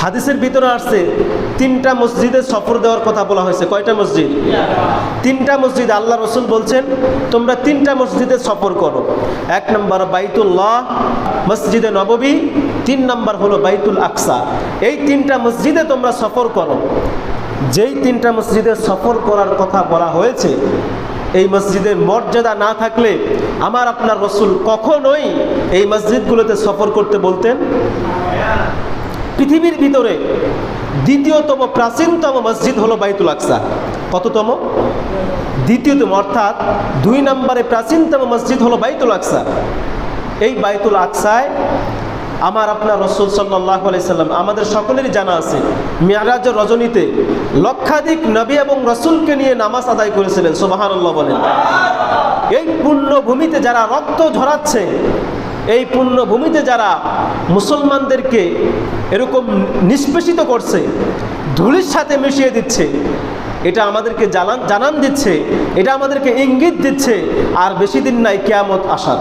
হাদিসের ভিতরে আসছে তিনটা মসজিদে সফর দেওয়ার কথা বলা হয়েছে। কয়টা মসজিদ? তিনটা মসজিদ। আল্লাহ রসুল বলছেন তোমরা তিনটা মসজিদে সফর করো। এক নম্বর বাইতুল্লাহ, মসজিদে নববী, 3 নম্বর হলো বাইতুল আকসা। এই তিনটা মসজিদে তোমরা সফর করো। যেই তিনটা মসজিদে সফর করার কথা বলা হয়েছে, এই মসজিদের মর্যাদা না থাকলে আমার আপনার রসুল কখনোই এই মসজিদগুলোতে সফর করতে বলতেন। পৃথিবীর ভিতরে দ্বিতীয়তম প্রাচীনতম মসজিদ হলো বাইতুল আকসা। কততম? দ্বিতীয়তম, অর্থাৎ 2 নম্বরে প্রাচীনতম মসজিদ হলো বাইতুল আকসা। এই বাইতুল আকসায় আমার আপনার রসুল সাল্লাল্লাহু আলাইহি সাল্লাম, আমাদের সকলেরই জানা আছে, মিরাজের রজনীতে লক্ষাধিক নবী এবং রসুলকে নিয়ে নামাজ আদায় করেছিলেন। সুবহানাল্লাহ বলেন। এই পুণ্যভূমিতে যারা রক্ত ঝরাচ্ছে, এই পুণ্যভূমিতে যারা মুসলমানদেরকে এরকম নিষ্পেষিত করছে, ধুলির সাথে মিশিয়ে দিচ্ছে, এটা আমাদেরকে জানান দিচ্ছে, এটা আমাদেরকে ইঙ্গিত দিচ্ছে আর বেশি দিন নাই কিয়ামত আসার।